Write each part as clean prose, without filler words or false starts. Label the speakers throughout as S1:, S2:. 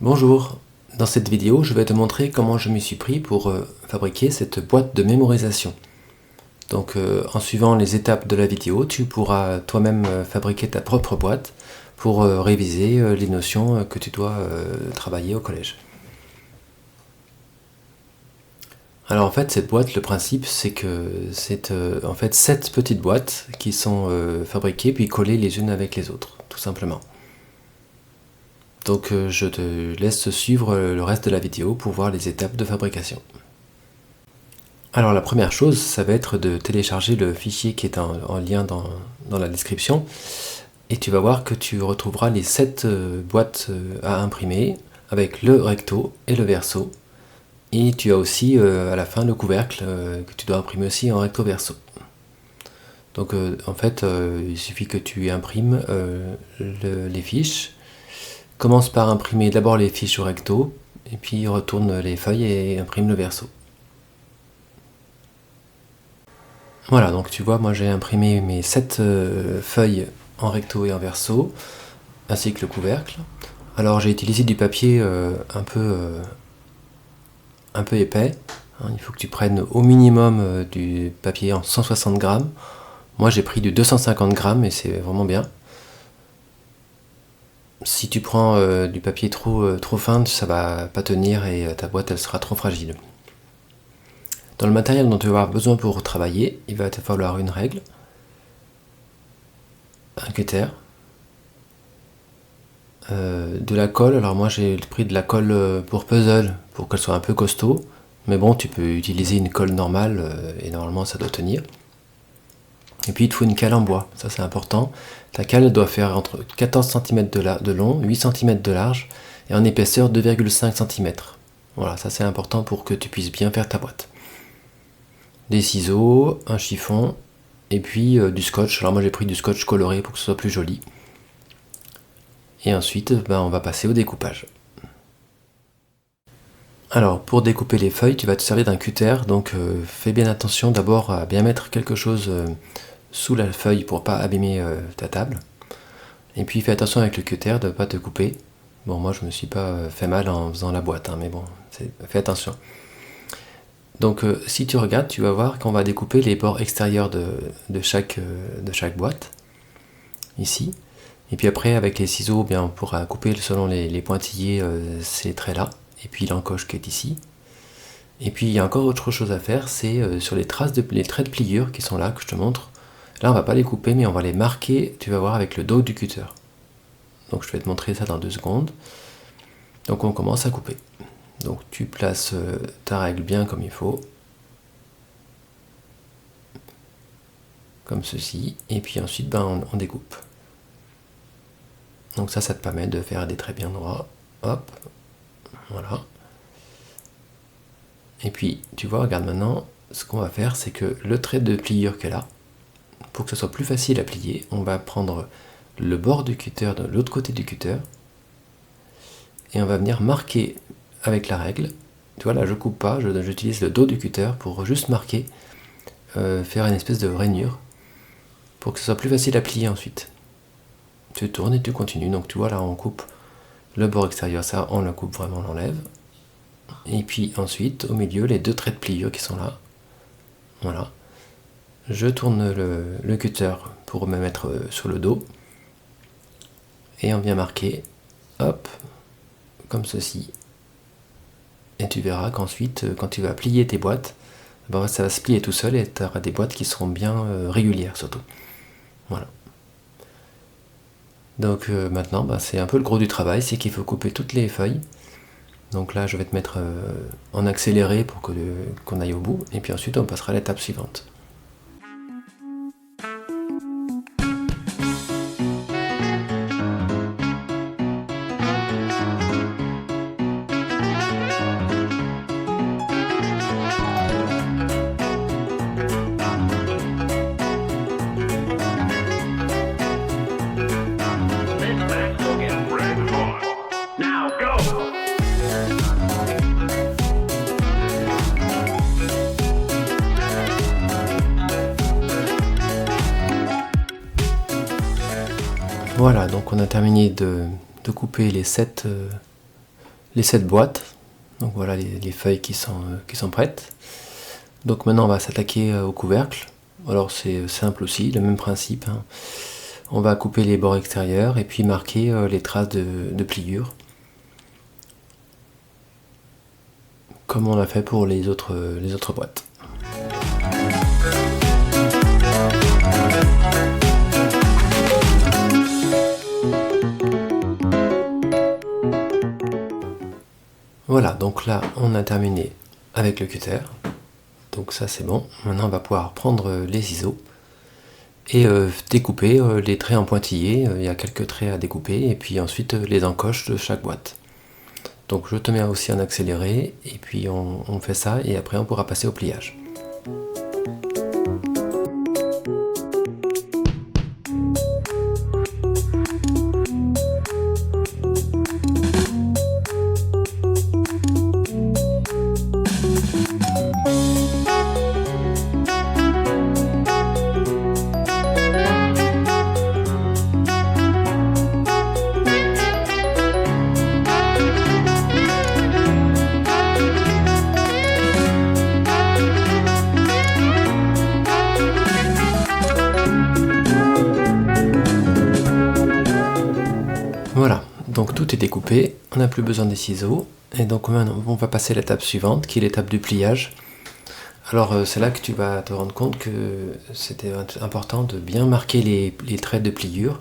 S1: Bonjour, dans cette vidéo je vais te montrer comment je m'y suis pris pour fabriquer cette boîte de mémorisation. Donc en suivant les étapes de la vidéo, tu pourras toi-même fabriquer ta propre boîte pour réviser les notions que tu dois travailler au collège. Alors en fait cette boîte, le principe c'est que c'est en fait 7 petites boîtes qui sont fabriquées puis collées les unes avec les autres, tout simplement. Donc je te laisse suivre le reste de la vidéo pour voir les étapes de fabrication. Alors la première chose, ça va être de télécharger le fichier qui est en lien dans la description. Et tu vas voir que tu retrouveras les 7 boîtes à imprimer avec le recto et le verso. Et tu as aussi à la fin le couvercle que tu dois imprimer aussi en recto verso. Donc en fait il suffit que tu imprimes les fiches. Commence par imprimer d'abord les fiches au recto et puis retourne les feuilles et imprime le verso. Voilà, donc tu vois, moi j'ai imprimé mes 7 feuilles en recto et en verso, ainsi que le couvercle. Alors j'ai utilisé du papier un peu épais. Il faut que tu prennes au minimum du papier en 160 grammes. Moi j'ai pris du 250 grammes et c'est vraiment bien. Si tu prends du papier trop fin, ça va pas tenir et ta boîte elle sera trop fragile. Dans le matériel dont tu vas avoir besoin pour travailler, il va te falloir une règle, un cutter, de la colle. Alors moi j'ai pris de la colle pour puzzle pour qu'elle soit un peu costaud, mais bon tu peux utiliser une colle normale et normalement ça doit tenir. Et puis il te faut une cale en bois, ça c'est important. Ta cale doit faire entre 14 cm de long, 8 cm de large et en épaisseur 2,5 cm. Voilà, ça c'est important pour que tu puisses bien faire ta boîte. Des ciseaux, un chiffon et puis du scotch. Alors moi j'ai pris du scotch coloré pour que ce soit plus joli. Et ensuite on va passer au découpage. Alors pour découper les feuilles, tu vas te servir d'un cutter, donc fais bien attention d'abord à bien mettre quelque chose sous la feuille pour pas abîmer ta table. Et puis fais attention avec le cutter de ne pas te couper. Bon, moi je me suis pas fait mal en faisant la boîte, mais bon, fais attention. Donc si tu regardes, tu vas voir qu'on va découper les bords extérieurs de chaque boîte, ici. Et puis après avec les ciseaux, on pourra couper selon les pointillés ces traits-là, et puis l'encoche qui est ici. Et puis il y a encore autre chose à faire, c'est sur les traits de pliure qui sont là, que je te montre. Là on va pas les couper, mais on va les marquer, tu vas voir, avec le dos du cutter. Donc je vais te montrer ça dans 2 secondes. Donc on commence à couper. Donc tu places ta règle bien comme il faut. Comme ceci. Et puis ensuite on découpe. Donc ça te permet de faire des traits bien droits. Hop. Voilà. Et puis tu vois, regarde maintenant, ce qu'on va faire, c'est que le trait de pliure qu'elle a, pour que ce soit plus facile à plier, on va prendre le bord du cutter de l'autre côté du cutter et on va venir marquer avec la règle. Tu vois là je coupe pas, j'utilise le dos du cutter pour juste marquer, faire une espèce de rainure pour que ce soit plus facile à plier ensuite. Tu tournes et tu continues. Donc tu vois là on coupe le bord extérieur, ça on le coupe vraiment, on l'enlève. Et puis ensuite au milieu les 2 traits de pliure qui sont là. Voilà. Je tourne le cutter pour me mettre sur le dos. Et on vient marquer, hop, comme ceci. Et tu verras qu'ensuite, quand tu vas plier tes boîtes, ça va se plier tout seul et tu auras des boîtes qui seront bien régulières surtout. Voilà. Donc maintenant, c'est un peu le gros du travail, c'est qu'il faut couper toutes les feuilles. Donc là, je vais te mettre en accéléré pour qu'on aille au bout. Et puis ensuite, on passera à l'étape suivante. Voilà, donc on a terminé de couper les 7 les 7 boîtes. Donc voilà les feuilles qui sont prêtes. Donc maintenant on va s'attaquer au couvercle. Alors c'est simple aussi, le même principe, hein. On va couper les bords extérieurs et puis marquer les traces de pliure. Comme on l'a fait pour les autres boîtes. Voilà, donc là on a terminé avec le cutter. Donc ça c'est bon. Maintenant on va pouvoir prendre les ciseaux et découper les traits en pointillés. Il y a quelques traits à découper et puis ensuite les encoches de chaque boîte. Donc je te mets aussi en accéléré et puis on fait ça et après on pourra passer au pliage. Voilà, donc tout est découpé, on n'a plus besoin des ciseaux, et donc maintenant on va passer à l'étape suivante, qui est l'étape du pliage. Alors c'est là que tu vas te rendre compte que c'était important de bien marquer les traits de pliure,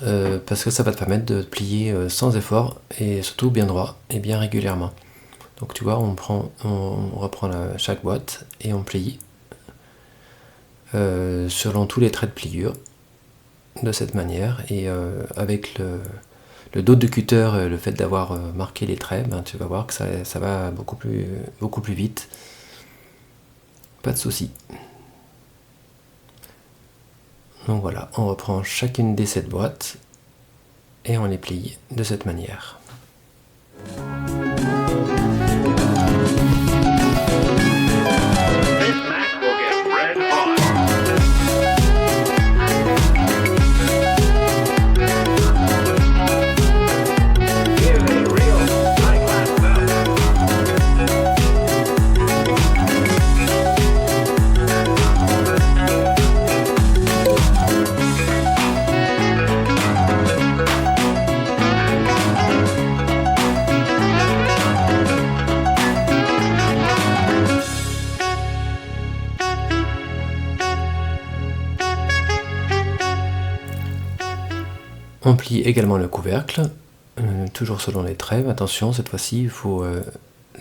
S1: parce que ça va te permettre de plier sans effort, et surtout bien droit, et bien régulièrement. Donc tu vois, on reprend chaque boîte, et on plie, selon tous les traits de pliure, de cette manière, et avec le dos de cutter, le fait d'avoir marqué les traits, ben, tu vas voir que ça va beaucoup plus vite, pas de souci. Donc voilà, on reprend chacune des 7 boîtes et on les plie de cette manière. On plie également le couvercle, toujours selon les traits. Attention, cette fois-ci, il faut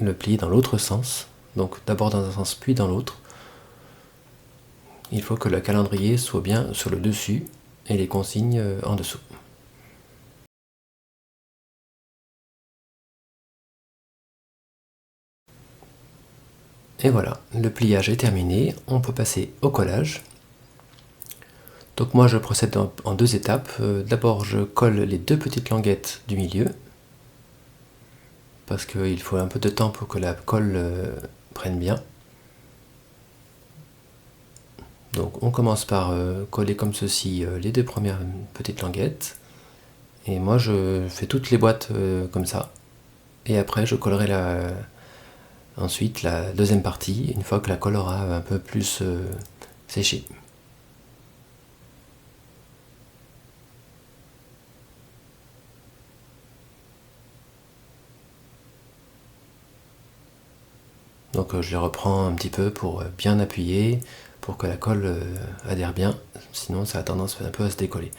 S1: le plier dans l'autre sens. Donc d'abord dans un sens, puis dans l'autre. Il faut que le calendrier soit bien sur le dessus et les consignes en dessous. Et voilà, le pliage est terminé. On peut passer au collage. Donc moi je procède en 2 étapes. D'abord je colle les 2 petites languettes du milieu, parce qu'il faut un peu de temps pour que la colle prenne bien. Donc on commence par coller comme ceci les 2 premières petites languettes, et moi je fais toutes les boîtes comme ça, et après je collerai ensuite la deuxième partie, une fois que la colle aura un peu plus séché. Donc je les reprends un petit peu pour bien appuyer, pour que la colle adhère bien, sinon ça a tendance un peu à se décoller.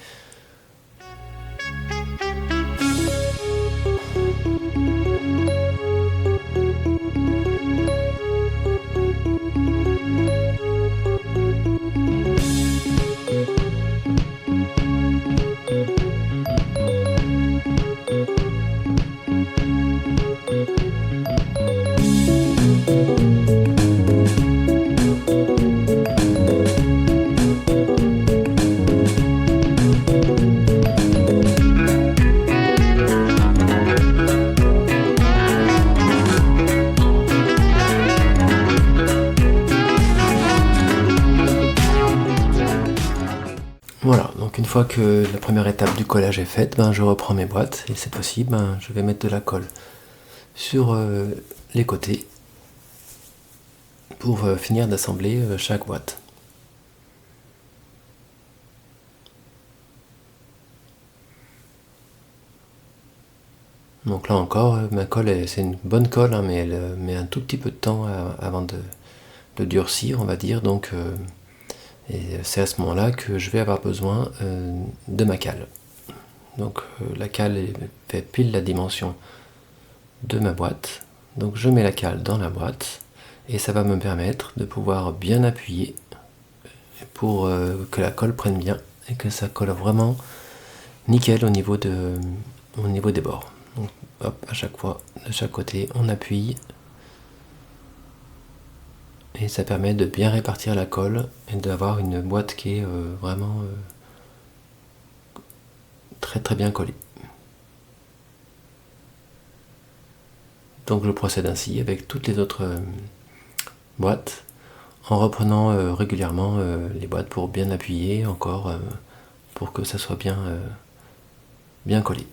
S1: Voilà, donc une fois que la première étape du collage est faite, ben, je reprends mes boîtes et cette fois-ci je vais mettre de la colle. sur les côtés pour finir d'assembler chaque boîte. Donc là encore, ma colle, c'est une bonne colle, hein, mais elle met un tout petit peu de temps avant de durcir, on va dire. Donc, et c'est à ce moment-là que je vais avoir besoin de ma cale. Donc la cale fait pile la dimension de ma boîte. Donc je mets la cale dans la boîte et ça va me permettre de pouvoir bien appuyer pour que la colle prenne bien et que ça colle vraiment nickel au niveau des bords. Donc hop, à chaque fois, de chaque côté, on appuie et ça permet de bien répartir la colle et d'avoir une boîte qui est vraiment très très bien collée. Donc je procède ainsi avec toutes les autres boîtes en reprenant régulièrement les boîtes pour bien appuyer encore pour que ça soit bien collé.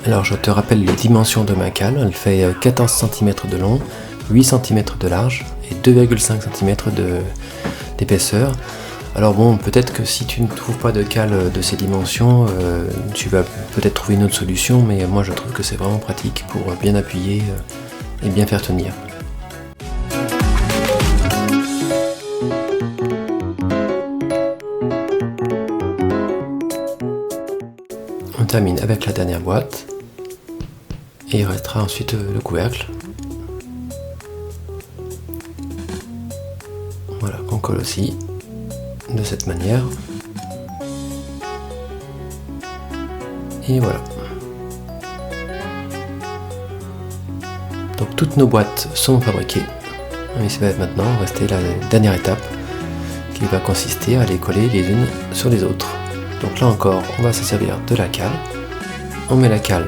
S1: Alors je te rappelle les dimensions de ma cale, elle fait 14 cm de long, 8 cm de large et 2,5 cm d'épaisseur. Alors bon, peut-être que si tu ne trouves pas de cale de ces dimensions, tu vas peut-être trouver une autre solution, mais moi je trouve que c'est vraiment pratique pour bien appuyer et bien faire tenir. On termine avec la dernière boîte. Et il restera ensuite le couvercle. Voilà, qu'on colle aussi de cette manière. Et voilà. Donc toutes nos boîtes sont fabriquées. Et ça va maintenant rester la dernière étape qui va consister à les coller les unes sur les autres. Donc là encore, on va se servir de la cale. On met la cale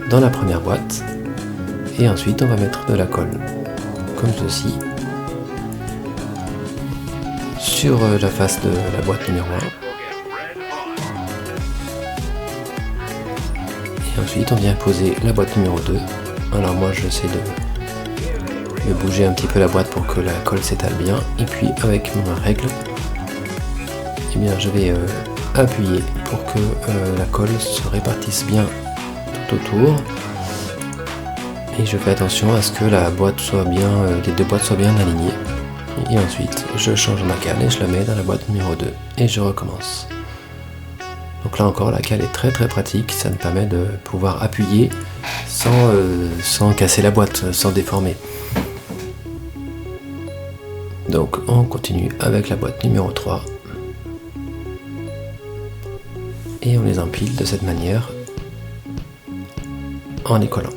S1: dans la première boîte et ensuite on va mettre de la colle comme ceci sur la face de la boîte numéro 1 et ensuite on vient poser la boîte numéro 2. Alors moi j'essaie de bouger un petit peu la boîte pour que la colle s'étale bien et puis avec ma règle et bien je vais appuyer pour que la colle se répartisse bien autour et je fais attention à ce que la boîte soit bien, les deux boîtes soient bien alignées et ensuite je change ma cale et je la mets dans la boîte numéro 2 et je recommence. Donc là encore la cale est très très pratique, ça me permet de pouvoir appuyer sans casser la boîte, sans déformer. Donc on continue avec la boîte numéro 3 et on les empile de cette manière en les collant.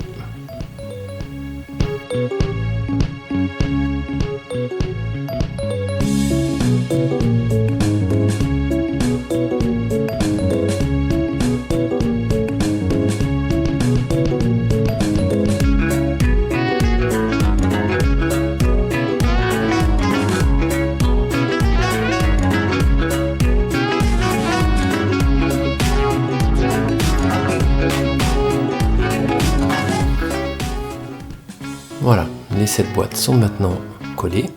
S1: Voilà, les 7 boîtes sont maintenant collées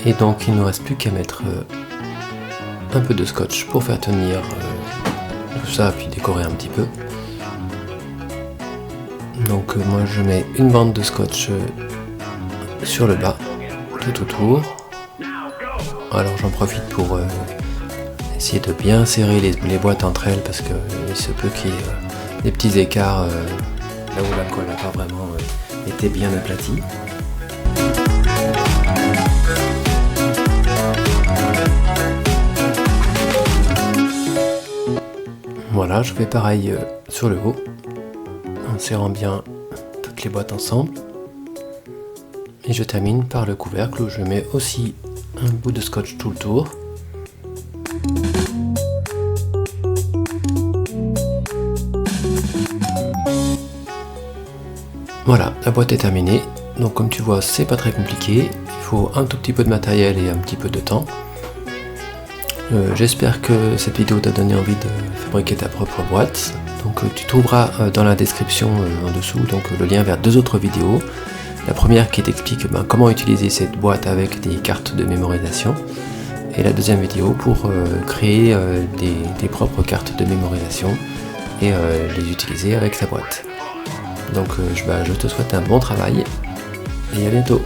S1: et donc il ne nous reste plus qu'à mettre un peu de scotch pour faire tenir tout ça puis décorer un petit peu. Donc moi je mets une bande de scotch sur le bas tout autour. Alors j'en profite pour essayer de bien serrer les boîtes entre elles parce qu'il se peut qu'il y ait des petits écarts là où la colle n'a pas vraiment été bien aplatie. Voilà, je fais pareil sur le haut en serrant bien toutes les boîtes ensemble et je termine par le couvercle où je mets aussi un bout de scotch tout le tour. Voilà, la boîte est terminée. Donc comme tu vois, c'est pas très compliqué. Il faut un tout petit peu de matériel et un petit peu de temps. J'espère que cette vidéo t'a donné envie de fabriquer ta propre boîte. Donc tu trouveras dans la description en dessous le lien vers 2 autres vidéos. La première qui t'explique comment utiliser cette boîte avec des cartes de mémorisation. Et la deuxième vidéo pour créer des propres cartes de mémorisation et les utiliser avec sa boîte. Donc je te souhaite un bon travail et à bientôt.